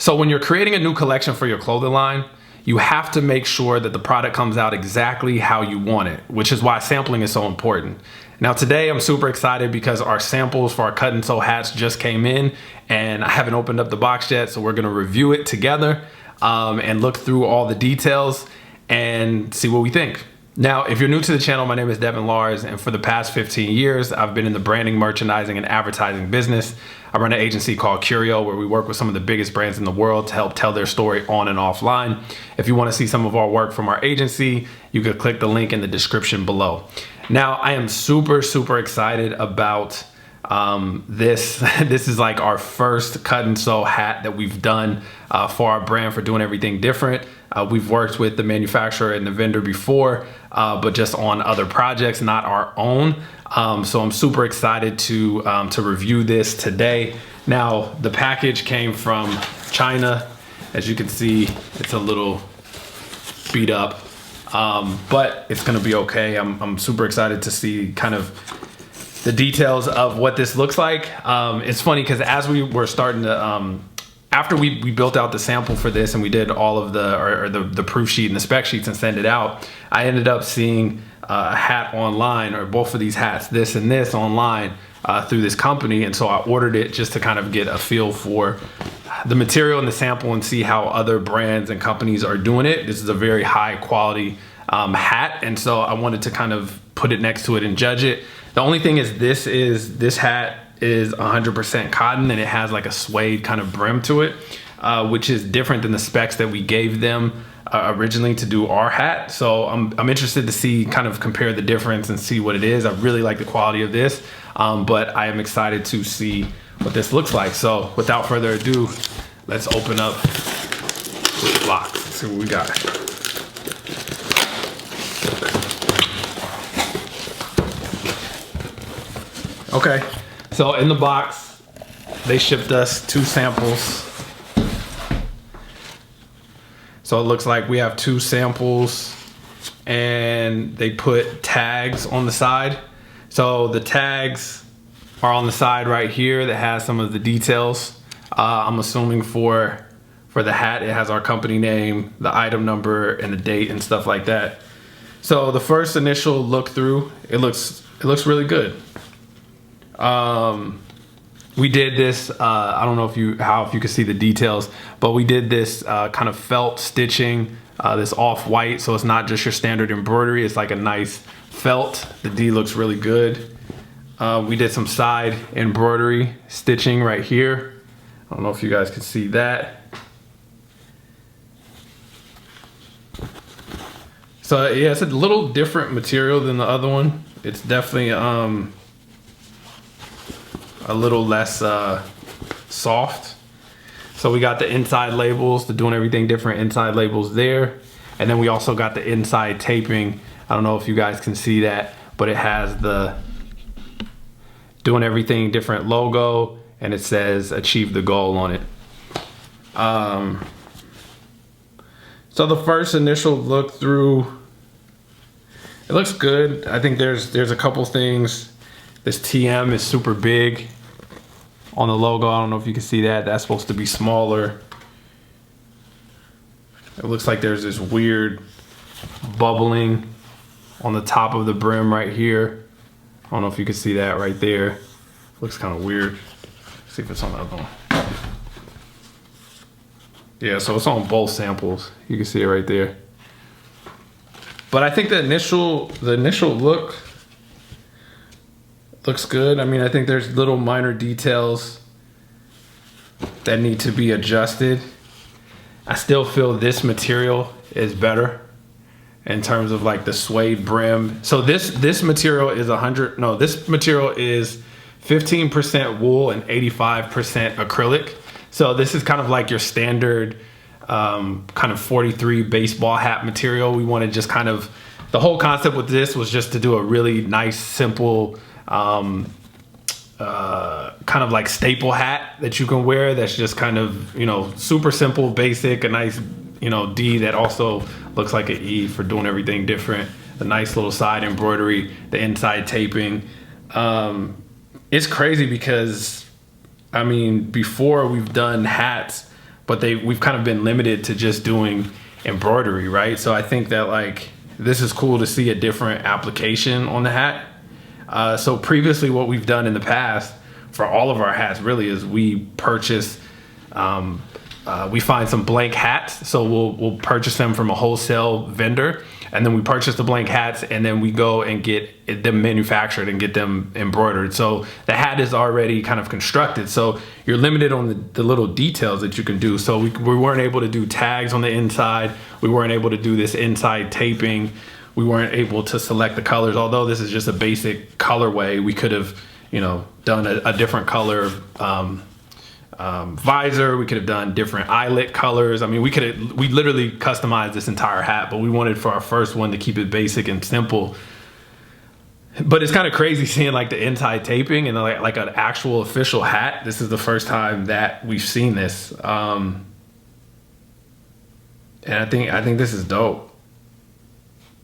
So when you're creating a new collection for your clothing line, you have to make sure that the product comes out exactly how you want it, which is why sampling is so important. Now today I'm super excited because our samples for our cut and sew hats just came in, and I haven't opened up the box yet, so we're gonna review it together and look through all the details and see what we think. Now, if you're new to the channel, my name is Devin Lars, and for the past 15 years, I've been in the branding, merchandising, and advertising business. I run an agency called Kurieo, where we work with some of the biggest brands in the world to help tell their story on and offline. If you want to see some of our work from our agency, you could click the link in the description below. Now, I am super excited about this. This is like our first cut and sew hat that we've done for our brand, for doing everything different. We've worked with the manufacturer and the vendor before, but just on other projects, not our own. So I'm super excited to review this today. Now, the package came from China. As you can see, it's a little beat up, but it's gonna be okay. I'm super excited to see kind of the details of what this looks like. It's funny because as we were starting to, after we built out the sample for this and we did all of the proof sheet and the spec sheets and send it out, I ended up seeing a hat online, or both of these hats, this and this, online through this company. And so I ordered it just to kind of get a feel for the material and the sample and see how other brands and companies are doing it. This is a very high quality hat, and so I wanted to kind of put it next to it and judge it. The only thing is this hat is 100% cotton, and it has like a suede kind of brim to it, which is different than the specs that we gave them originally to do our hat. So I'm interested to see, kind of compare the difference and see what it is. I really like the quality of this, but I am excited to see what this looks like. So without further ado, let's open up this box. Let's see what we got. Okay, so in the box, they shipped us 2 samples. So it looks like we have 2 samples, and they put tags on the side. So the tags are on the side right here that has some of the details. I'm assuming for the hat, it has our company name, the item number, and the date and stuff like that. So the first initial look through, it looks really good. We did this, I don't know if you can see the details, but we did this kind of felt stitching, this off-white, so it's not just your standard embroidery, it's like a nice felt. The D looks really good. We did some side embroidery stitching right here. I don't know if you guys can see that. So yeah, it's a little different material than the other one. It's definitely a little less soft. So we got the inside labels, the doing everything different inside labels there. And then we also got the inside taping. I don't know if you guys can see that, but it has the doing everything different logo, and it says achieve the goal on it. So the first initial look through, it looks good. I think there's a couple things. This TM is super big on the logo. I don't know if you can see that. That's supposed to be smaller. It looks like there's this weird bubbling on the top of the brim right here. I don't know if you can see that right there. Looks kind of weird. Let's see if it's on the other one. Yeah, so it's on both samples. You can see it right there. But I think the initial look looks good. I mean, I think there's little minor details that need to be adjusted. I still feel this material is better in terms of like the suede brim. So this material is this material is 15% wool and 85% acrylic. So this is kind of like your standard kind of 43 baseball hat material. We wanted just kind of, the whole concept with this was just to do a really nice, simple, kind of like staple hat that you can wear. That's just kind of, you know, super simple, basic, a nice, you know, D that also looks like an E for doing everything different. The nice little side embroidery, the inside taping. It's crazy because, I mean, before we've done hats but we've kind of been limited to just doing embroidery, right? So I think that like this is cool to see a different application on the hat. So previously what we've done in the past for all of our hats really is we purchase, we find some blank hats. So we'll purchase them from a wholesale vendor, and then we purchase the blank hats, and then we go and get them manufactured and get them embroidered. So the hat is already kind of constructed. So you're limited on the little details that you can do. So we weren't able to do tags on the inside. We weren't able to do this inside taping. We weren't able to select the colors. Although this is just a basic colorway, we could have, you know, done a different color visor. We could have done different eyelet colors. I mean, we literally customized this entire hat, but we wanted for our first one to keep it basic and simple. But it's kind of crazy seeing like the inside taping and like an actual official hat. This is the first time that we've seen this. And I think this is dope.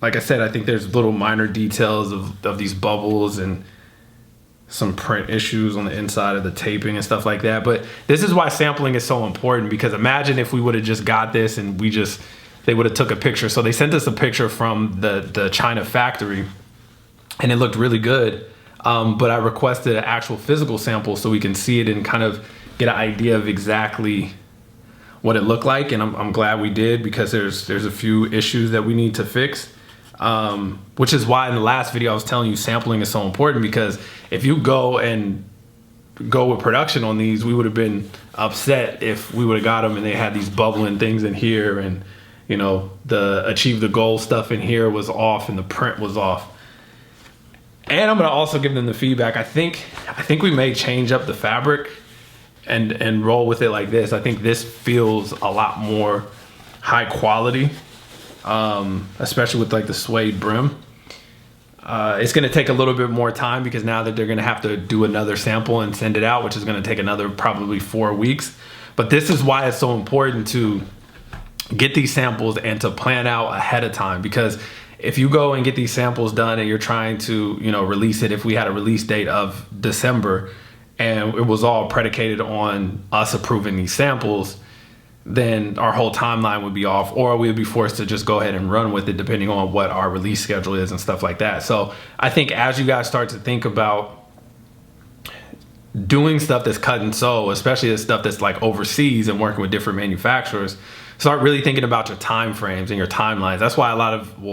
Like I said, I think there's little minor details of these bubbles and some print issues on the inside of the taping and stuff like that. But this is why sampling is so important, because imagine if we would have just got this and they would have took a picture. So they sent us a picture from the China factory and it looked really good. But I requested an actual physical sample so we can see it and kind of get an idea of exactly what it looked like. And I'm glad we did, because there's a few issues that we need to fix. Which is why in the last video I was telling you sampling is so important, because if you go with production on these, we would have been upset if we would have got them and they had these bubbling things in here, and you know, the achieve the goal stuff in here was off and the print was off. And I'm gonna also give them the feedback. I think we may change up the fabric and roll with it like this. I think this feels a lot more high quality. Especially with like the suede brim. It's going to take a little bit more time, because now that they're going to have to do another sample and send it out, which is going to take another probably 4 weeks. But this is why it's so important to get these samples and to plan out ahead of time, because if you go and get these samples done and you're trying to, you know, release it, if we had a release date of December and it was all predicated on us approving these samples, then our whole timeline would be off, or we would be forced to just go ahead and run with it depending on what our release schedule is and stuff like that. So I think as you guys start to think about doing stuff that's cut and sew, especially the stuff that's like overseas and working with different manufacturers, start really thinking about your time frames and your timelines. That's why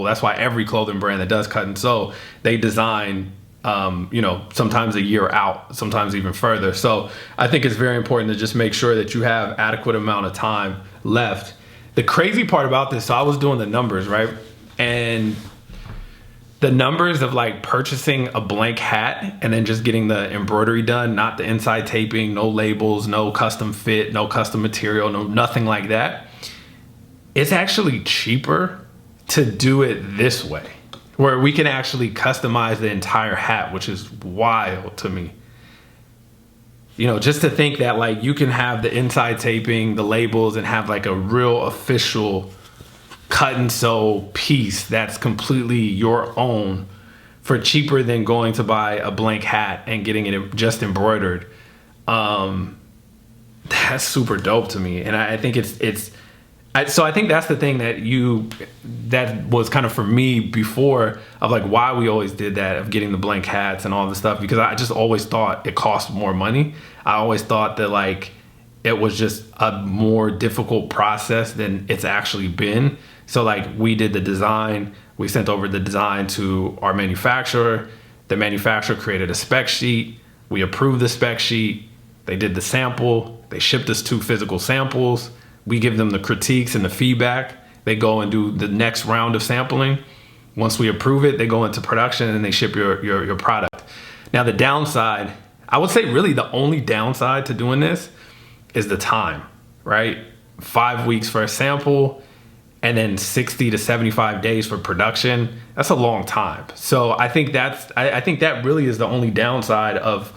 that's why every clothing brand that does cut and sew, they design you know, sometimes a year out, sometimes even further. So I think it's very important to just make sure that you have adequate amount of time left. The crazy part about this, so I was doing the numbers, right? And the numbers of like purchasing a blank hat and then just getting the embroidery done, not the inside taping, no labels, no custom fit, no custom material, nothing like that. It's actually cheaper to do it this way, where we can actually customize the entire hat, which is wild to me. You know, just to think that like you can have the inside taping, the labels, and have like a real official cut and sew piece that's completely your own for cheaper than going to buy a blank hat and getting it just embroidered. That's super dope to me. And I think so I think that's the thing that was kind of for me before, of like why we always did that, of getting the blank hats and all this stuff, because I just always thought it cost more money. I always thought that like it was just a more difficult process than it's actually been. So like we did the design, we sent over the design to our manufacturer. The manufacturer created a spec sheet. We approved the spec sheet. They did the sample. They shipped us 2 physical samples. We give them the critiques and the feedback. They go and do the next round of sampling. Once we approve it, they go into production and they ship your product. Now the downside, I would say really the only downside to doing this is the time, right? 5 weeks for a sample and then 60 to 75 days for production. That's a long time. So I think I think that really is the only downside of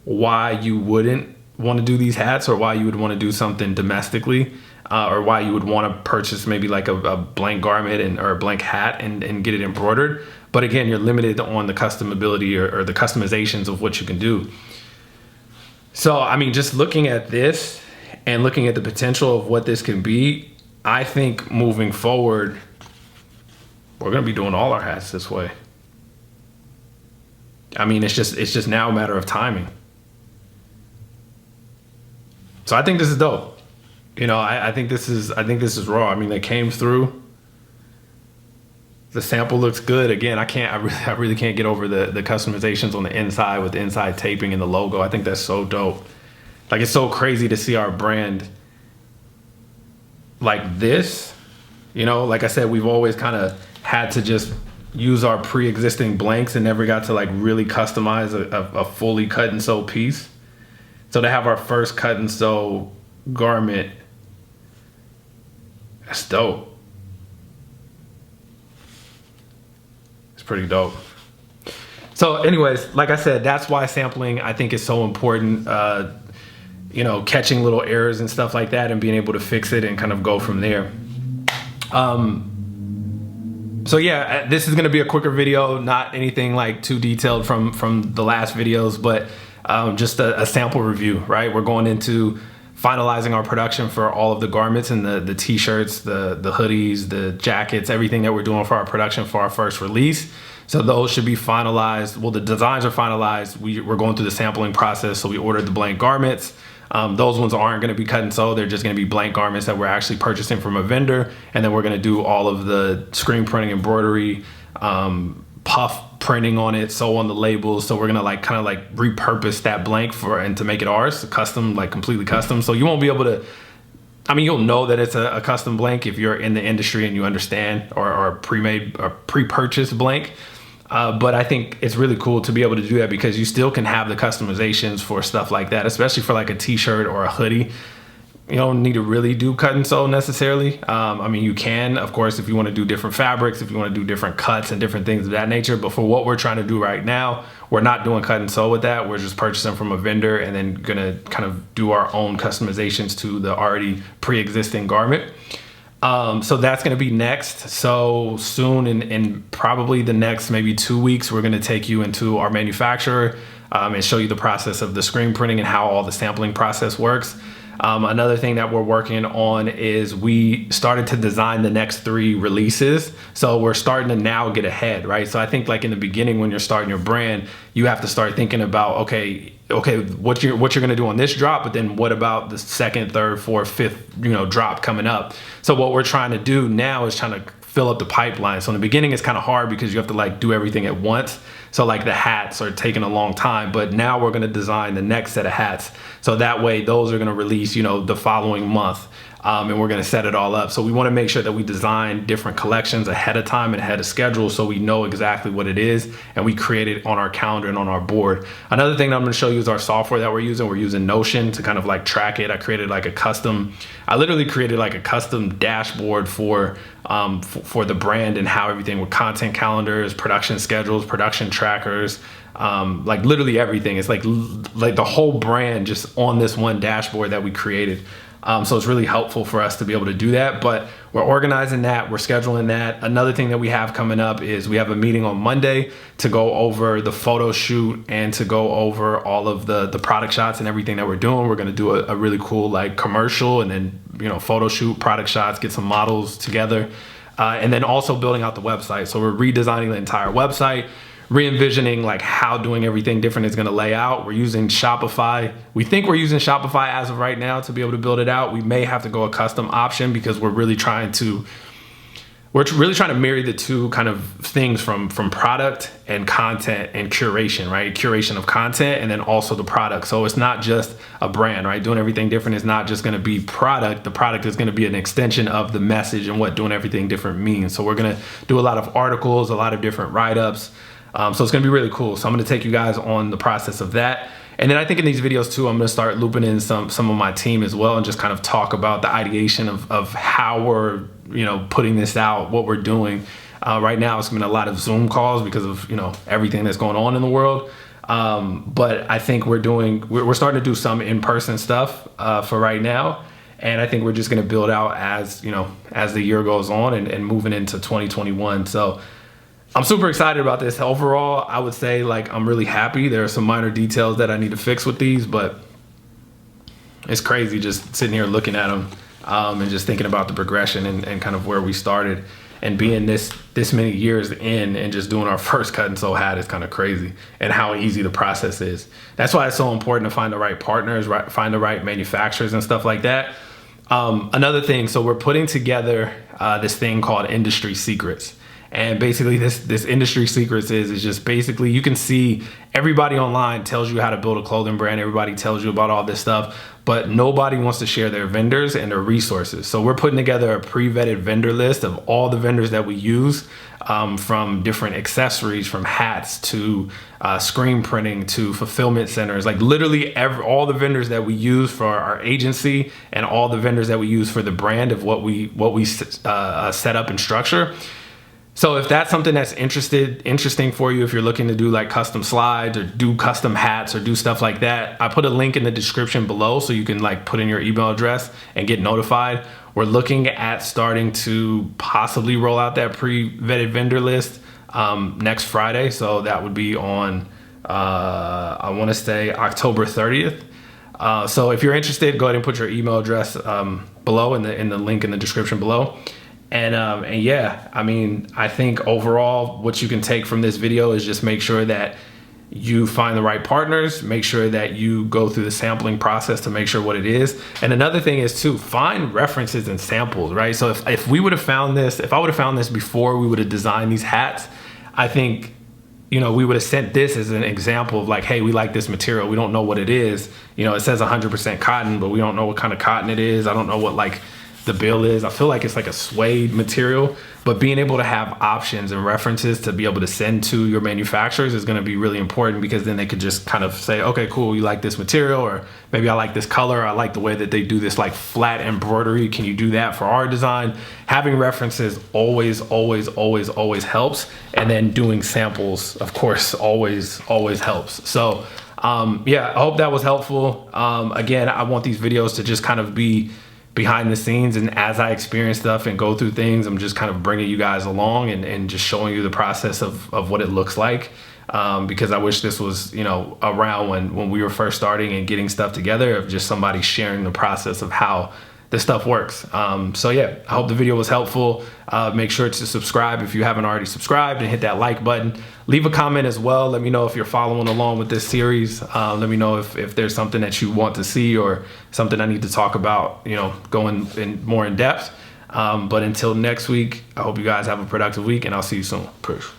why you wouldn't want to do these hats, or why you would want to do something domestically. Or why you would want to purchase maybe like a blank garment or a blank hat and get it embroidered. But again, you're limited on the customability or the customizations of what you can do. So, I mean, just looking at this and looking at the potential of what this can be, I think moving forward, we're gonna be doing all our hats this way. I mean, it's just now a matter of timing. So I think this is dope. You know, I think this is raw. I mean, they came through. The sample looks good. Again, I really can't get over the customizations on the inside with the inside taping and the logo. I think that's so dope. Like, it's so crazy to see our brand like this. You know, like I said, we've always kind of had to just use our pre-existing blanks and never got to like really customize a fully cut and sew piece. So to have our first cut and sew garment, that's dope. It's pretty dope. So anyways, like I said, that's why sampling I think is so important. You know, catching little errors and stuff like that and being able to fix it and kind of go from there. So yeah, this is gonna be a quicker video, not anything like too detailed from the last videos, but just a sample review, right? We're going into finalizing our production for all of the garments and the t-shirts, the hoodies, the jackets, everything that we're doing for our production for our first release. So those should be finalized. Well, the designs are finalized. We're going through the sampling process. So we ordered the blank garments. Those ones aren't going to be cut and sew. They're just going to be blank garments that we're actually purchasing from a vendor. And then we're going to do all of the screen printing, embroidery, puff printing on it, sew on the labels. So we're going to like kind of like repurpose that blank and to make it ours, custom, like completely custom. So you won't be able to, I mean, you'll know that it's a custom blank if you're in the industry and you understand, or a pre-made or pre-purchased blank. But I think it's really cool to be able to do that because you still can have the customizations for stuff like that, especially for like a t-shirt or a hoodie. You don't need to really do cut and sew necessarily. I mean, you can, of course, if you want to do different fabrics, if you want to do different cuts and different things of that nature. But for what we're trying to do right now, we're not doing cut and sew with that. We're just purchasing from a vendor and then gonna kind of do our own customizations to the already pre-existing garment. So that's going to be next. So soon, in probably the next maybe 2 weeks, we're going to take you into our manufacturer and show you the process of the screen printing and how all the sampling process works. Another thing that we're working on is we started to design the next 3 releases. So we're starting to now get ahead, right? So I think like in the beginning, when you're starting your brand, you have to start thinking about, okay, what you're gonna do on this drop, but then what about the 2nd, 3rd, 4th, 5th, drop coming up? So what we're trying to do now is trying to fill up the pipeline. So in the beginning, it's kind of hard because you have to like do everything at once. So like the hats are taking a long time, but now we're gonna design the next set of hats. So that way those are gonna release, the following month. And we're gonna set it all up. So we wanna make sure that we design different collections ahead of time and ahead of schedule so we know exactly what it is and we create it on our calendar and on our board. Another thing that I'm gonna show you is our software that we're using. We're using Notion to kind of like track it. I literally created like a custom dashboard for the brand and how everything with content calendars, production schedules, production trackers, like literally everything. It's like the whole brand just on this one dashboard that we created. So it's really helpful for us to be able to do that, but we're organizing that, we're scheduling that. Another thing that we have coming up is we have a meeting on Monday to go over the photo shoot and to go over all of the product shots and everything that we're doing. We're gonna do a really cool like commercial and then, photo shoot, product shots, get some models together. And then also building out the website. So we're redesigning the entire website, re-envisioning like how doing everything different is going to lay out. We're using Shopify. We think we're using Shopify as of right now to be able to build it out. We may have to go a custom option because we're really trying to marry the two kind of things from product and content and curation, right? Curation of content and then also the product. So it's not just a brand, right? Doing everything different is not just going to be product. The product is going to be an extension of the message and what doing everything different means. So we're going to do a lot of articles, a lot of different write-ups. So it's gonna be really cool. So I'm gonna take you guys on the process of that. And then I think in these videos too, I'm gonna start looping in some of my team as well and just kind of talk about the ideation of how we're, putting this out, what we're doing. Right now it's been a lot of Zoom calls because of, everything that's going on in the world. But I think we're starting to do some in-person stuff for right now. And I think we're just gonna build out as the year goes on and moving into 2021. So I'm super excited about this. Overall, I would say like I'm really happy. There are some minor details that I need to fix with these, but it's crazy just sitting here looking at them and just thinking about the progression and kind of where we started, and being this many years in and just doing our first cut and sew hat is kind of crazy, and how easy the process is. That's why it's so important to find the right partners, find the right manufacturers and stuff like that. Another thing, so we're putting together this thing called Industry Secrets. And basically this Industry Secrets is just basically, you can see everybody online tells you how to build a clothing brand. Everybody tells you about all this stuff, but nobody wants to share their vendors and their resources. So we're putting together a pre-vetted vendor list of all the vendors that we use, from different accessories, from hats to screen printing to fulfillment centers, like literally all the vendors that we use for our agency and all the vendors that we use for the brand of what we set up and structure. So if that's something that's interesting for you, if you're looking to do like custom slides or do custom hats or do stuff like that, I put a link in the description below so you can like put in your email address and get notified. We're looking at starting to possibly roll out that pre-vetted vendor list next Friday. So that would be on, I want to say October 30th. So if you're interested, go ahead and put your email address below in the link in the description below. And yeah, I mean, I think overall what you can take from this video is just make sure that you find the right partners, make sure that you go through the sampling process to make sure what it is. And another thing is to find references and samples, right? So if we would have found this, if I would have found this before we would have designed these hats, I think, you know, we would have sent this as an example of like, hey, we like this material. We don't know what it is. You know, it says 100% cotton, but we don't know what kind of cotton it is. I don't know what like the bill is. I feel like it's like a suede material, but being able to have options and references to be able to send to your manufacturers is going to be really important, because then they could just kind of say, okay, cool, you like this material, or maybe I like this color. I like the way that they do this like flat embroidery. Can you do that for our design? Having references always helps. And then doing samples, of course, always helps. So yeah, I hope that was helpful. Again, I want these videos to just kind of be behind the scenes, and as I experience stuff and go through things, I'm just kind of bringing you guys along and just showing you the process of what it looks like, because I wish this was, you know, around when we were first starting and getting stuff together, of just somebody sharing the process of how this stuff works. So yeah, I hope the video was helpful. Make sure to subscribe if you haven't already subscribed, and hit that like button. Leave a comment as well. Let me know if you're following along with this series. Let me know if there's something that you want to see, or something I need to talk about, you know, going more in depth. But until next week, I hope you guys have a productive week, and I'll see you soon. Peace.